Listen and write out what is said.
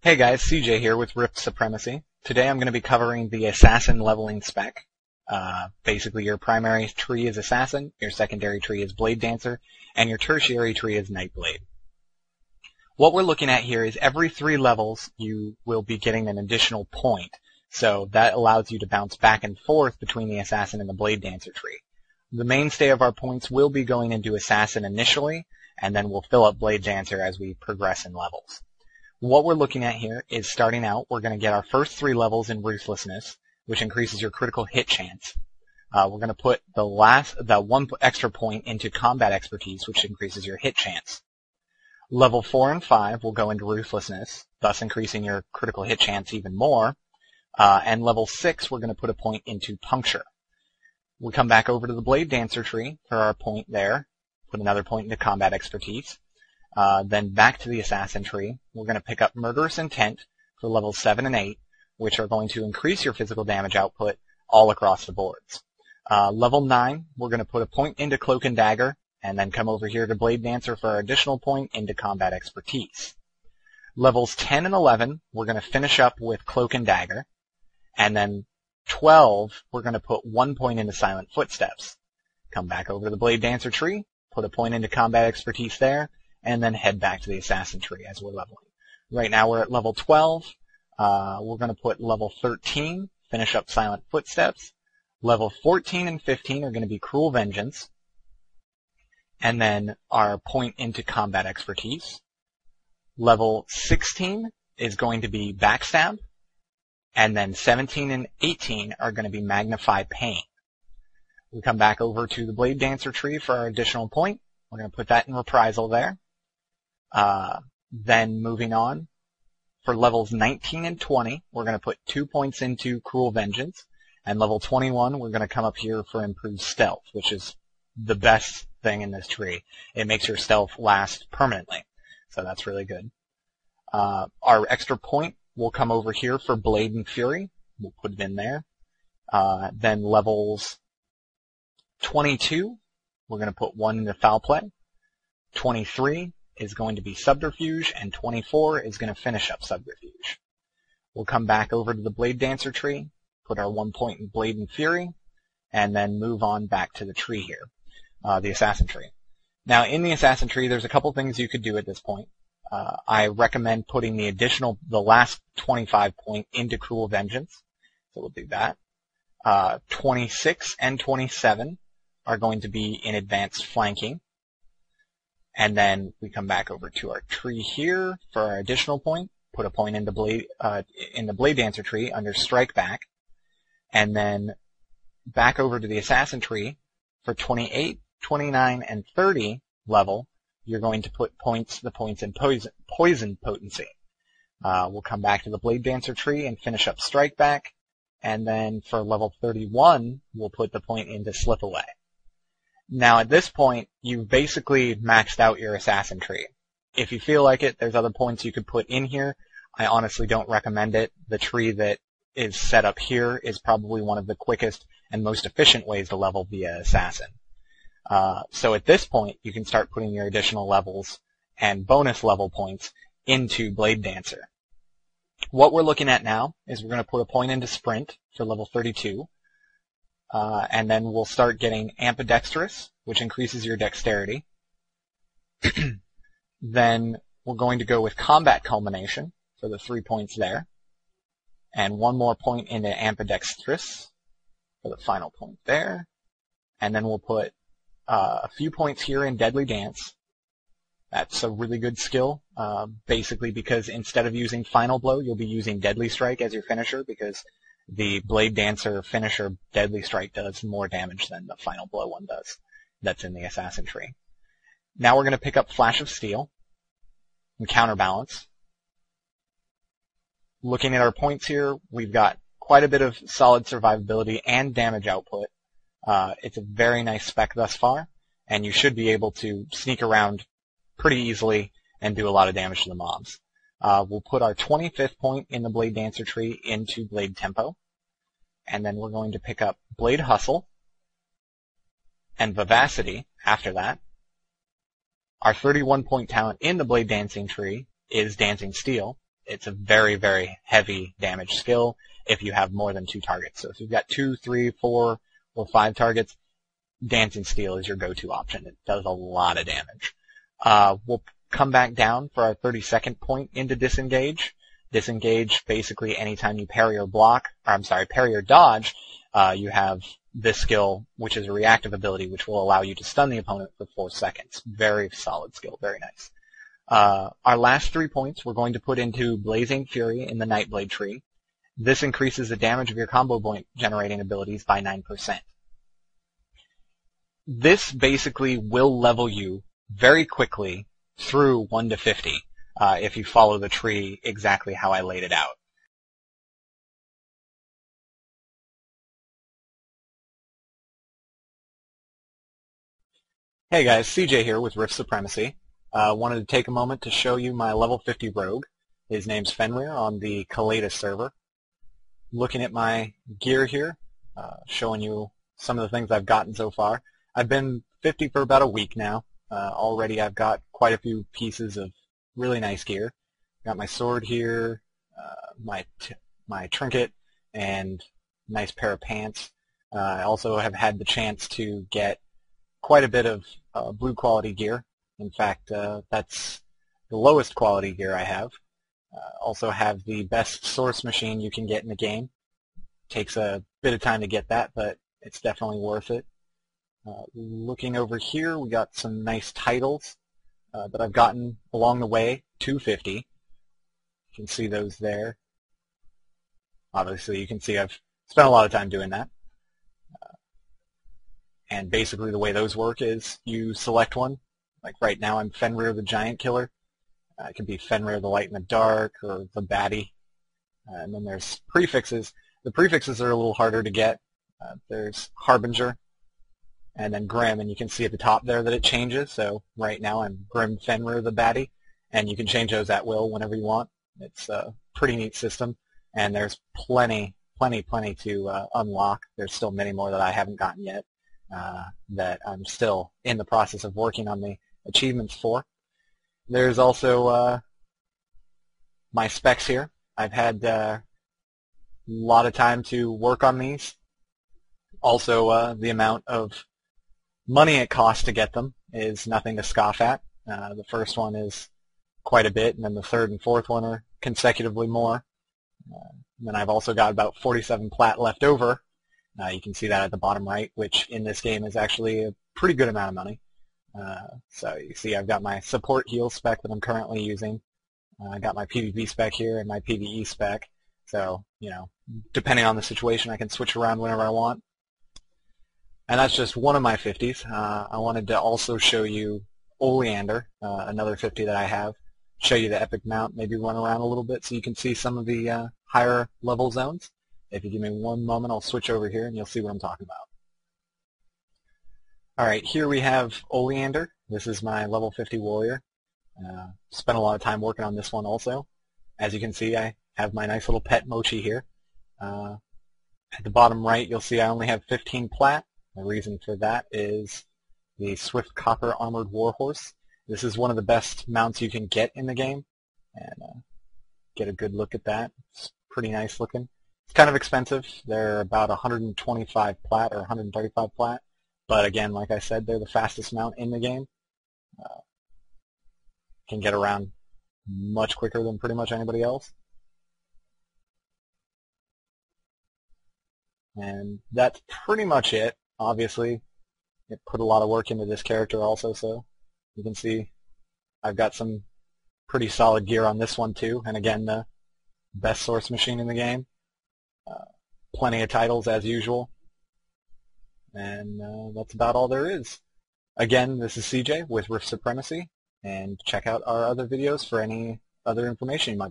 Hey guys, CJ here with Rift Supremacy. Today I'm going to be covering the Assassin leveling spec. Basically your primary tree is Assassin, your secondary tree is Blade Dancer, and your tertiary tree is Nightblade. What we're looking at here is every 3 levels you will be getting an additional point, so that allows you to bounce back and forth between the Assassin and the Blade Dancer tree. The mainstay of our points will be going into Assassin initially, and then we'll fill up Blade Dancer as we progress in levels. What we're looking at here is starting out, we're going to get our first 3 levels in Ruthlessness, which increases your critical hit chance. We're going to put the 1 extra point into Combat Expertise, which increases your hit chance. Level 4 and 5 will go into Ruthlessness, thus increasing your critical hit chance even more. And level 6, we're going to put a point into Puncture. We come back over to the Blade Dancer tree for our point there, put another point into Combat Expertise. Then back to the Assassin tree, we're going to pick up Murderous Intent for levels 7 and 8, which are going to increase your physical damage output all across the boards. Level 9, we're going to put a point into Cloak and Dagger, and then come over here to Blade Dancer for our additional point into Combat Expertise. Levels 10 and 11, we're going to finish up with Cloak and Dagger, and then 12, we're going to put 1 point into Silent Footsteps. Come back over to the Blade Dancer tree, put a point into Combat Expertise there, and then head back to the Assassin tree as we're leveling. Right now we're at level 12. We're going to put level 13, finish up Silent Footsteps. Level 14 and 15 are going to be Cruel Vengeance. And then our point into Combat Expertise. Level 16 is going to be Backstab. And then 17 and 18 are going to be Magnify Pain. We come back over to the Blade Dancer tree for our additional point. We're going to put that in Reprisal there. Then moving on, for levels 19 and 20, we're going to put 2 points into Cruel Vengeance. And level 21, we're going to come up here for Improved Stealth, which is the best thing in this tree. It makes your stealth last permanently. So that's really good. Our extra point will come over here for Blade and Fury. We'll put it in there. Then levels 22, we're going to put 1 into Foul Play. 23 is going to be Subterfuge, and 24 is going to finish up Subterfuge. We'll come back over to the Blade Dancer tree, put our 1 point in Blade and Fury, and then move on back to the tree here, the Assassin tree. Now, in the Assassin tree, there's a couple things you could do at this point. I recommend putting the last 25 point into Cruel Vengeance, so we'll do that. 26 and 27 are going to be in Advanced Flanking. And then we come back over to our tree here for our additional point, put a point into in the Blade Dancer tree under Strike Back, and then back over to the Assassin tree for 28, 29, and 30 level, you're going to put the points in Poison Potency. We'll come back to the Blade Dancer tree and finish up Strike Back, and then for level 31, we'll put the point into Slip Away. Now at this point, you've basically maxed out your Assassin tree. If you feel like it, there's other points you could put in here. I honestly don't recommend it. The tree that is set up here is probably one of the quickest and most efficient ways to level via Assassin. So at this point, you can start putting your additional levels and bonus level points into Blade Dancer. What we're looking at now is we're going to put a point into Sprint for level 32. And then we'll start getting Ambidextrous, which increases your dexterity. Then we're going to go with Combat Culmination for the 3 points there. And 1 more point into Ambidextrous for the final point there. And then we'll put a few points here in Deadly Dance. That's a really good skill, basically because instead of using Final Blow, you'll be using Deadly Strike as your finisher, because the Blade Dancer finisher Deadly Strike does more damage than the Final Blow one does. That's in the Assassin tree. Now we're going to pick up Flash of Steel and Counterbalance. Looking at our points here, we've got quite a bit of solid survivability and damage output. It's a very nice spec thus far, and you should be able to sneak around pretty easily and do a lot of damage to the mobs. We'll put our 25th point in the Blade Dancer tree into Blade Tempo. And then we're going to pick up Blade Hustle and Vivacity after that. Our 31-point talent in the Blade Dancing tree is Dancing Steel. It's a very, very heavy damage skill if you have more than 2 targets. So if you've got 2, 3, 4, or 5 targets, Dancing Steel is your go-to option. It does a lot of damage. We'll come back down for our 30-second point into Disengage. Disengage, basically anytime you parry or parry or dodge, you have this skill, which is a reactive ability, which will allow you to stun the opponent for 4 seconds. Very solid skill, very nice. Our last 3 points we're going to put into Blazing Fury in the Nightblade tree. This increases the damage of your combo point generating abilities by 9%. This basically will level you very quickly through 1 to 50 if you follow the tree exactly how I laid it out. Hey guys, CJ here with Rift Supremacy. Wanted to take a moment to show you my level 50 rogue. His name's Fenrir on the Kaleida server. Looking at my gear here, showing you some of the things I've gotten so far. I've been 50 for about a week now. Already I've got quite a few pieces of really nice gear. Got my sword here, my trinket, and nice pair of pants. I also have had the chance to get quite a bit of blue quality gear. In fact, that's the lowest quality gear I have. Also have the best source machine you can get in the game. Takes a bit of time to get that, but it's definitely worth it. Looking over here, we got some nice titles that I've gotten along the way to 50. You can see those there. Obviously, you can see I've spent a lot of time doing that. And basically the way those work is you select one. Like right now I'm Fenrir the Giant Killer. It could be Fenrir the Light in the Dark or the Baddie. And then there's prefixes. The prefixes are a little harder to get. There's Harbinger and then Grim, and you can see at the top there that it changes. So right now I'm Grim Fenrir the Baddie, and you can change those at will whenever you want. It's a pretty neat system, and there's plenty to unlock. There's still many more that I haven't gotten yet that I'm still in the process of working on the achievements for. There's also my specs here. I've had a lot of time to work on these. Also, the amount of money it costs to get them is nothing to scoff at. The first one is quite a bit, and then the third and fourth one are consecutively more. Then I've also got about 47 plat left over. You can see that at the bottom right, which in this game is actually a pretty good amount of money. So you see I've got my support heal spec that I'm currently using. I got my PvP spec here and my PvE spec. So, you know, depending on the situation, I can switch around whenever I want. And that's just one of my 50s. I wanted to also show you Oleander, another 50 that I have. Show you the epic mount, maybe run around a little bit so you can see some of the higher level zones. If you give me one moment, I'll switch over here and you'll see what I'm talking about. Alright, here we have Oleander. This is my level 50 warrior. Spent a lot of time working on this one also. As you can see, I have my nice little pet Mochi here. At the bottom right, you'll see I only have 15 plat. The reason for that is the Swift Copper Armored Warhorse. This is one of the best mounts you can get in the game. And get a good look at that. It's pretty nice looking. It's kind of expensive. They're about 125 plat or 135 plat. But again, like I said, they're the fastest mount in the game. Can get around much quicker than pretty much anybody else. And that's pretty much it. Obviously, it put a lot of work into this character also, so you can see I've got some pretty solid gear on this one too. And again, the best source machine in the game. Plenty of titles as usual. And that's about all there is. Again, this is CJ with Rift Supremacy, and check out our other videos for any other information you might